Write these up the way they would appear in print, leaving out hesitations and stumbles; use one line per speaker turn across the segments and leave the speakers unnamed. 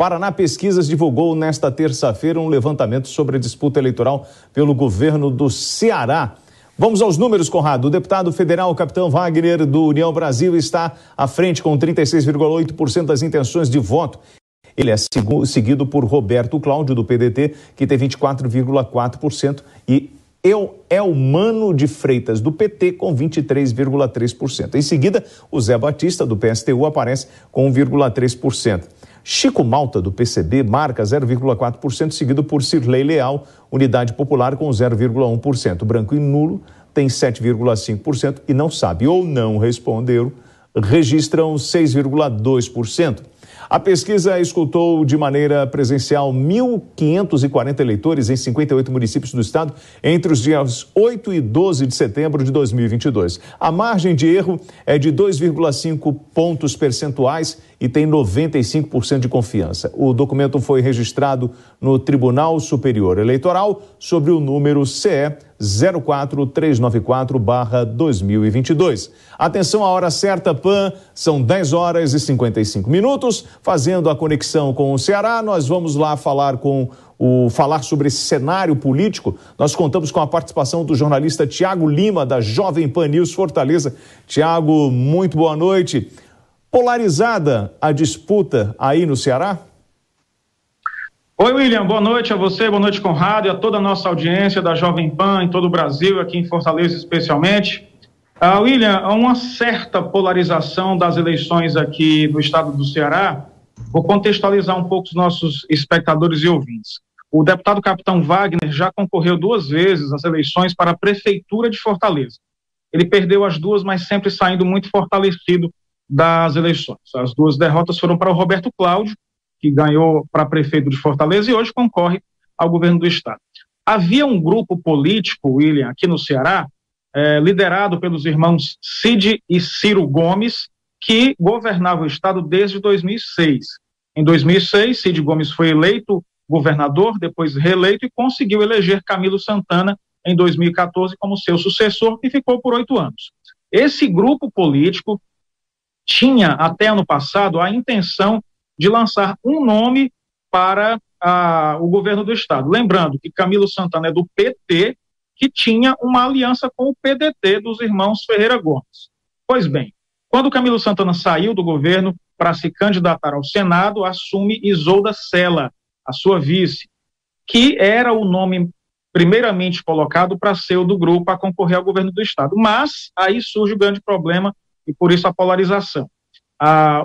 Paraná Pesquisas divulgou nesta terça-feira um levantamento sobre a disputa eleitoral pelo governo do Ceará. Vamos aos números, Conrado. O deputado federal Capitão Wagner, do União Brasil, está à frente com 36,8% das intenções de voto. Ele é seguido por Roberto Cláudio, do PDT, que tem 24,4%, e Elmano de Freitas, do PT, com 23,3%. Em seguida, o Zé Batista, do PSTU, aparece com 1,3%. Chico Malta, do PCB, marca 0,4%, seguido por Cirlei Leal, Unidade Popular, com 0,1%. Branco e nulo tem 7,5% e não sabe ou não responderam, registram 6,2%. A pesquisa escutou de maneira presencial 1.540 eleitores em 58 municípios do estado entre os dias 8 e 12 de setembro de 2022. A margem de erro é de 2,5 pontos percentuais e tem 95% de confiança. O documento foi registrado no Tribunal Superior Eleitoral sobre o número CE 04394/2022. Atenção à hora certa, PAN, são 10 horas e 55 minutos. Fazendo a conexão com o Ceará, nós vamos lá falar sobre esse cenário político. Nós contamos com a participação do jornalista Tiago Lima, da Jovem Pan News Fortaleza. Tiago, muito boa noite. Polarizada a disputa aí no Ceará?
Oi, William, boa noite a você, boa noite, Conrado, e a toda a nossa audiência da Jovem Pan em todo o Brasil, aqui em Fortaleza especialmente. William, há uma certa polarização das eleições aqui no estado do Ceará. Vou contextualizar um pouco os nossos espectadores e ouvintes. O deputado Capitão Wagner já concorreu 2 vezes às eleições para a Prefeitura de Fortaleza. Ele perdeu as 2, mas sempre saindo muito fortalecido das eleições. As 2 derrotas foram para o Roberto Cláudio, que ganhou para prefeito de Fortaleza e hoje concorre ao governo do estado. Havia um grupo político, William, aqui no Ceará, liderado pelos irmãos Cid e Ciro Gomes, que governava o estado desde 2006. Em 2006, Cid Gomes foi eleito governador, depois reeleito e conseguiu eleger Camilo Santana em 2014 como seu sucessor, que ficou por 8 anos. Esse grupo político tinha, até ano passado, a intenção de lançar um nome para o governo do estado. Lembrando que Camilo Santana é do PT, que tinha uma aliança com o PDT dos irmãos Ferreira Gomes. Pois bem, quando Camilo Santana saiu do governo para se candidatar ao Senado, assume Isolda Sela, a sua vice, que era o nome primeiramente colocado para ser o do grupo a concorrer ao governo do estado. Mas aí surge o grande problema e por isso a polarização.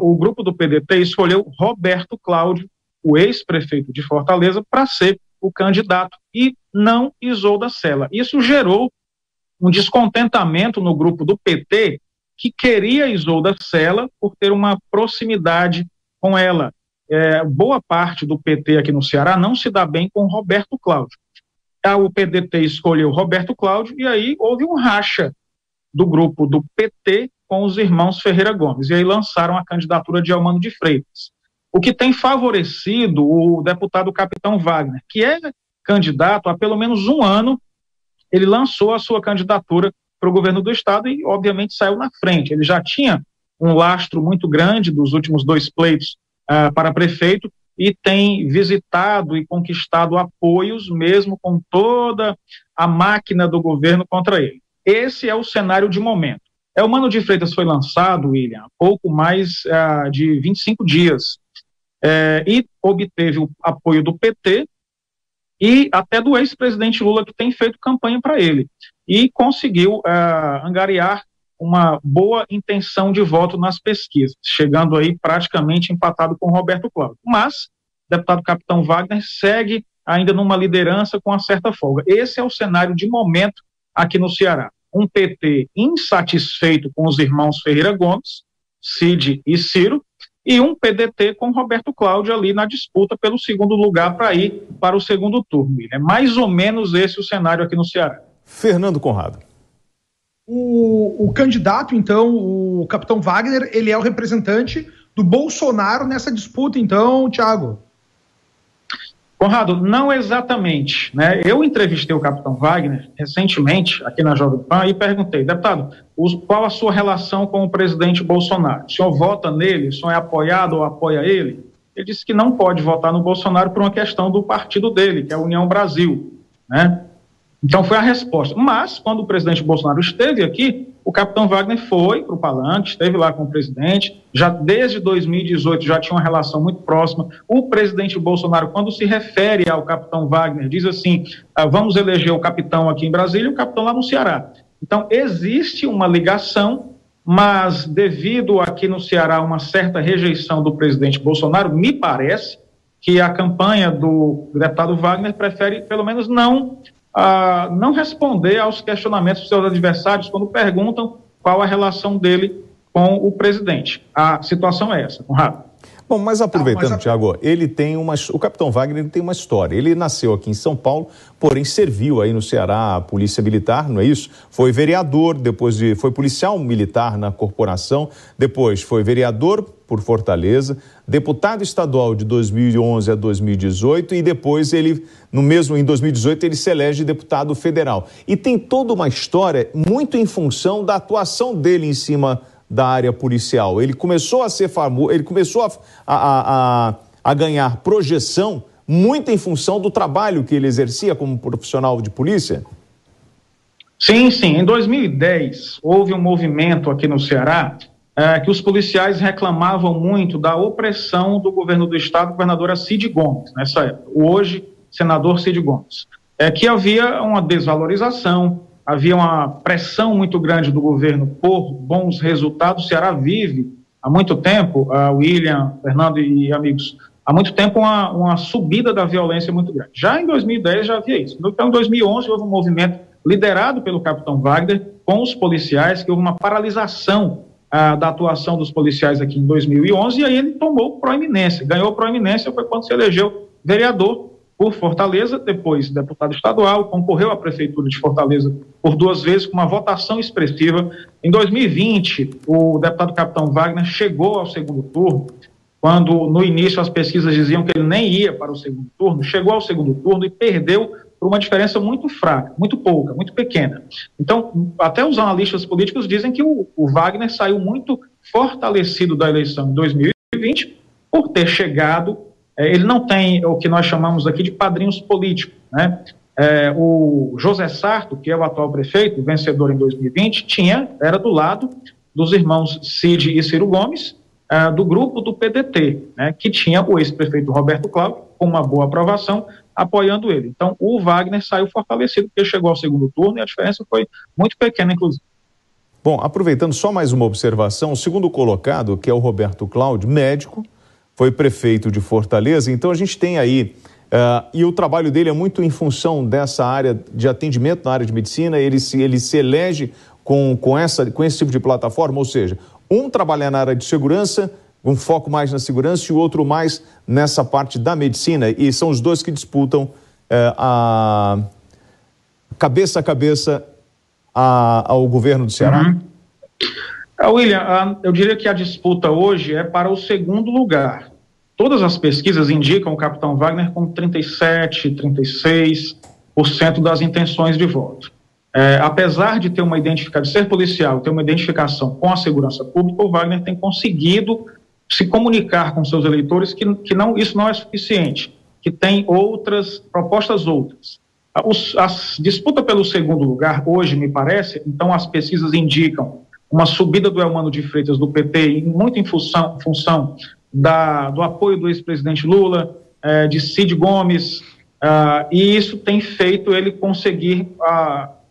O grupo do PDT escolheu Roberto Cláudio, o ex-prefeito de Fortaleza, para ser o candidato e não Isolda Sela. Isso gerou um descontentamento no grupo do PT, que queria Isolda Sela por ter uma proximidade com ela. Boa parte do PT aqui no Ceará não se dá bem com Roberto Cláudio. O PDT escolheu Roberto Cláudio e aí houve um racha do grupo do PT com os irmãos Ferreira Gomes, e aí lançaram a candidatura de Elmano de Freitas, o que tem favorecido o deputado Capitão Wagner, que é candidato há pelo menos 1 ano. Ele lançou a sua candidatura para o governo do estado e obviamente saiu na frente. Ele já tinha um lastro muito grande dos últimos 2 pleitos para prefeito e tem visitado e conquistado apoios mesmo com toda a máquina do governo contra ele. Esse é o cenário de momento. Elmano de Freitas foi lançado, William, há pouco mais de 25 dias e obteve o apoio do PT e até do ex-presidente Lula, que tem feito campanha para ele, e conseguiu angariar uma boa intenção de voto nas pesquisas, chegando aí praticamente empatado com Roberto Cláudio. Mas o deputado Capitão Wagner segue ainda numa liderança com uma certa folga. Esse é o cenário de momento aqui no Ceará. Um PT insatisfeito com os irmãos Ferreira Gomes, Cid e Ciro, e um PDT com Roberto Cláudio ali na disputa pelo 2º lugar para ir para o 2º turno. É mais ou menos esse o cenário aqui no Ceará.
Fernando Conrado.
O candidato, então, o Capitão Wagner, ele é o representante do Bolsonaro nessa disputa, então, Thiago?
Conrado, não exatamente, né? Eu entrevistei o Capitão Wagner recentemente aqui na Jovem Pan e perguntei, deputado, qual a sua relação com o presidente Bolsonaro? O senhor vota nele? O senhor é apoiado ou apoia ele? ele disse que não pode votar no Bolsonaro por uma questão do partido dele, que é a União Brasil, né? Então foi a resposta. Mas, quando o presidente Bolsonaro esteve aqui, o capitão Wagner foi para o Palanque, esteve lá com o presidente, já desde 2018 já tinha uma relação muito próxima. O presidente Bolsonaro, quando se refere ao capitão Wagner, diz assim, vamos eleger o capitão aqui em Brasília e o capitão lá no Ceará. Então, existe uma ligação, mas devido aqui no Ceará uma certa rejeição do presidente Bolsonaro, me parece que a campanha do deputado Wagner prefere, pelo menos, não responder aos questionamentos dos seus adversários quando perguntam qual a relação dele com o presidente. A situação é essa, Conrado.
Bom, mas aproveitando, Tiago, o capitão Wagner tem uma história. Ele nasceu aqui em São Paulo, porém serviu aí no Ceará a Polícia Militar, não é isso? Foi vereador, foi policial militar na corporação, depois foi vereador por Fortaleza, deputado estadual de 2011 a 2018 e depois em 2018 ele se elege deputado federal. E tem toda uma história muito em função da atuação dele em cima da área policial. Ele começou a ser famoso, ele começou a ganhar projeção muito em função do trabalho que ele exercia como profissional de polícia?
Sim. Em 2010, houve um movimento aqui no Ceará que os policiais reclamavam muito da opressão do governo do estado, governadora Cid Gomes, nessa época, o hoje senador Cid Gomes. Que havia uma desvalorização, havia uma pressão muito grande do governo por bons resultados. O Ceará vive há muito tempo, William, Fernando e amigos, há muito tempo uma subida da violência muito grande. Já em 2010 já havia isso. Então, em 2011 houve um movimento liderado pelo capitão Wagner com os policiais, que houve uma paralisação da atuação dos policiais aqui em 2011, e aí ele tomou proeminência, ganhou proeminência, foi quando se elegeu vereador por Fortaleza, depois deputado estadual, concorreu à prefeitura de Fortaleza por 2 vezes, com uma votação expressiva. Em 2020, o deputado capitão Wagner chegou ao segundo turno, quando no início as pesquisas diziam que ele nem ia para o segundo turno, chegou ao segundo turno e perdeu por uma diferença muito fraca, muito pouca, muito pequena. Então, até os analistas políticos dizem que o Wagner saiu muito fortalecido da eleição de 2020 por ter chegado. Ele não tem o que nós chamamos aqui de padrinhos políticos, né? O José Sarto, que é o atual prefeito, vencedor em 2020, era do lado dos irmãos Cid e Ciro Gomes, do grupo do PDT, né, que tinha o ex-prefeito Roberto Cláudio, com uma boa aprovação, apoiando ele. Então, o Wagner saiu fortalecido, porque chegou ao segundo turno e a diferença foi muito pequena, inclusive.
Bom, aproveitando só mais uma observação, o segundo colocado, que é o Roberto Cláudio, médico, foi prefeito de Fortaleza, então a gente tem aí, e o trabalho dele é muito em função dessa área de atendimento na área de medicina, ele se elege com esse tipo de plataforma, ou seja, um trabalha na área de segurança, um foco mais na segurança e o outro mais nessa parte da medicina, e são os dois que disputam cabeça a cabeça ao governo do Ceará.
William, eu diria que a disputa hoje é para o segundo lugar. Todas as pesquisas indicam o capitão Wagner com 37%, 36% das intenções de voto. Apesar de ter de ser policial, ter uma identificação com a segurança pública, o Wagner tem conseguido se comunicar com seus eleitores que isso não é suficiente, que tem propostas outras. A disputa pelo segundo lugar, hoje, me parece, então as pesquisas indicam uma subida do Elmano de Freitas do PT, muito em função do apoio do ex-presidente Lula, de Cid Gomes, e isso tem feito ele conseguir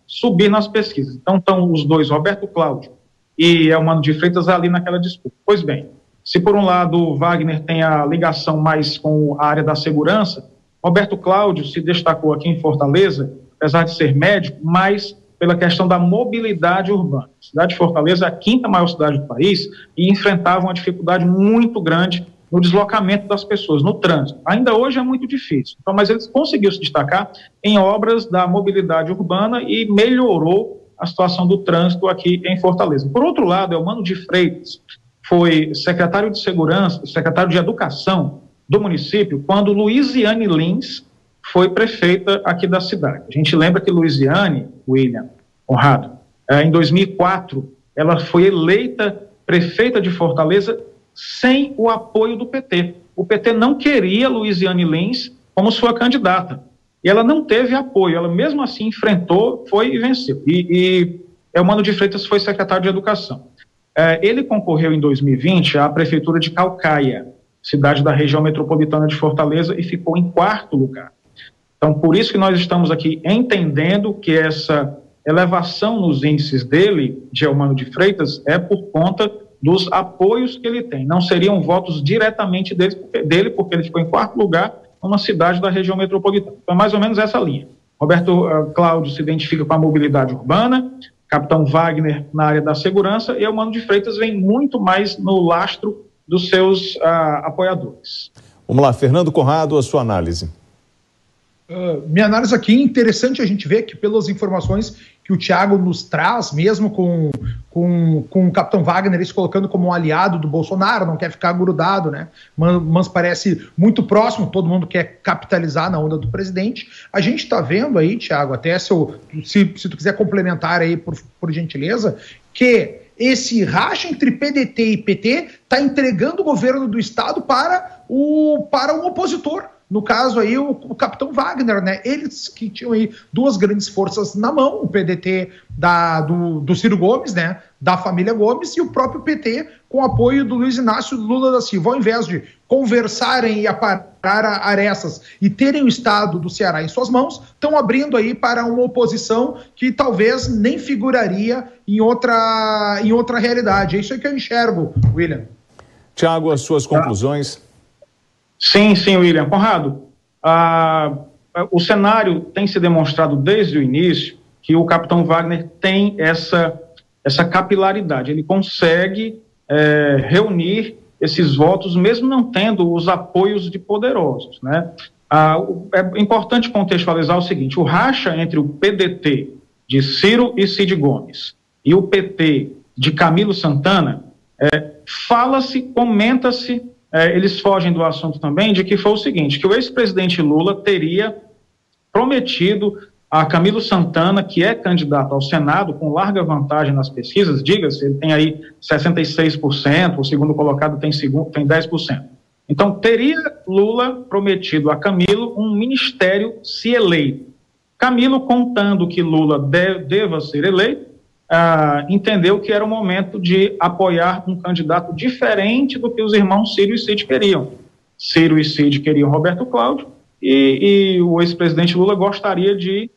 subir nas pesquisas. Então estão os dois, Roberto Cláudio e Elmano de Freitas, ali naquela disputa. Pois bem, se por um lado o Wagner tem a ligação mais com a área da segurança, Roberto Cláudio se destacou aqui em Fortaleza, apesar de ser médico, mais pela questão da mobilidade urbana. A cidade de Fortaleza é a 5ª maior cidade do país e enfrentava uma dificuldade muito grande no deslocamento das pessoas, no trânsito. Ainda hoje é muito difícil, mas ele conseguiu se destacar em obras da mobilidade urbana e melhorou a situação do trânsito aqui em Fortaleza. Por outro lado, Elmano de Freitas foi secretário de Segurança, secretário de Educação do município, quando Luiziane Lins foi prefeita aqui da cidade. A gente lembra que Luiziane, William, Conrado, em 2004, ela foi eleita prefeita de Fortaleza sem o apoio do PT. o PT não queria Luiziane Lins como sua candidata. E ela não teve apoio, ela mesmo assim enfrentou, foi e venceu. E Eumano de Freitas foi secretário de Educação. Ele concorreu em 2020 à Prefeitura de Caucaia, cidade da região metropolitana de Fortaleza, e ficou em 4º lugar. Então, por isso que nós estamos aqui entendendo que essa elevação nos índices dele, de Eumano de Freitas, é por conta dos apoios que ele tem. Não seriam votos diretamente dele, porque ele ficou em 4º lugar numa cidade da região metropolitana. Então, mais ou menos essa linha. Roberto Cláudio se identifica com a mobilidade urbana, Capitão Wagner na área da segurança, e Eumano de Freitas vem muito mais no lastro dos seus apoiadores.
Vamos lá, Fernando Conrado, a sua análise.
Minha análise aqui, interessante a gente ver que pelas informações que o Thiago nos traz, mesmo com o Capitão Wagner ele se colocando como um aliado do Bolsonaro, não quer ficar grudado, né? Mas parece muito próximo, todo mundo quer capitalizar na onda do presidente. A gente está vendo aí, Thiago, até se tu quiser complementar aí, por gentileza, que esse racha entre PDT e PT está entregando o governo do Estado para um opositor. No caso aí, o Capitão Wagner, né? Eles que tinham aí duas grandes forças na mão, o PDT do Ciro Gomes, né? Da família Gomes, e o próprio PT com o apoio do Luiz Inácio Lula da Silva. Ao invés de conversarem e aparar arestas e terem o Estado do Ceará em suas mãos, estão abrindo aí para uma oposição que talvez nem figuraria em outra realidade. É isso aí que eu enxergo, William.
Thiago, as suas conclusões.
Sim, William. Conrado, o cenário tem se demonstrado desde o início que o Capitão Wagner tem essa capilaridade. Ele consegue reunir esses votos, mesmo não tendo os apoios de poderosos, né? É importante contextualizar o seguinte: o racha entre o PDT de Ciro e Cid Gomes e o PT de Camilo Santana, fala-se, comenta-se, eles fogem do assunto também, de que foi o seguinte, que o ex-presidente Lula teria prometido a Camilo Santana, que é candidato ao Senado, com larga vantagem nas pesquisas, diga-se, ele tem aí 66%, o segundo colocado tem 10%. Então, teria Lula prometido a Camilo um ministério se eleito. Camilo, contando que Lula deva ser eleito, entendeu que era o momento de apoiar um candidato diferente do que os irmãos Ciro e Cid queriam. Ciro e Cid queriam Roberto Cláudio e o ex-presidente Lula gostaria de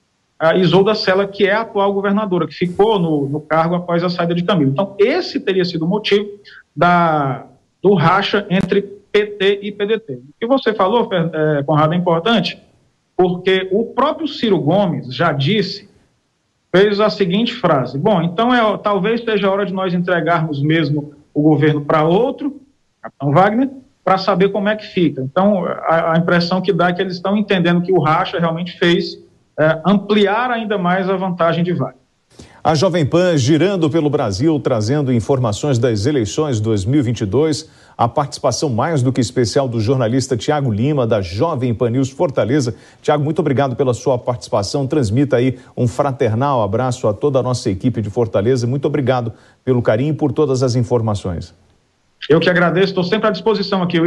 Isolda Sela, que é a atual governadora, que ficou no cargo após a saída de Camilo. Então, esse teria sido o motivo do racha entre PT e PDT. O que você falou, Conrado, é importante, porque o próprio Ciro Gomes já fez a seguinte frase: bom, então talvez seja a hora de nós entregarmos mesmo o governo para outro, Capitão Wagner, para saber como é que fica. Então, a impressão que dá é que eles estão entendendo que o racha realmente fez ampliar ainda mais a vantagem de Wagner.
A Jovem Pan girando pelo Brasil, trazendo informações das eleições 2022, a participação mais do que especial do jornalista Tiago Lima, da Jovem Pan News Fortaleza. Tiago, muito obrigado pela sua participação. Transmita aí um fraternal abraço a toda a nossa equipe de Fortaleza. Muito obrigado pelo carinho e por todas as informações.
Eu que agradeço, estou sempre à disposição aqui.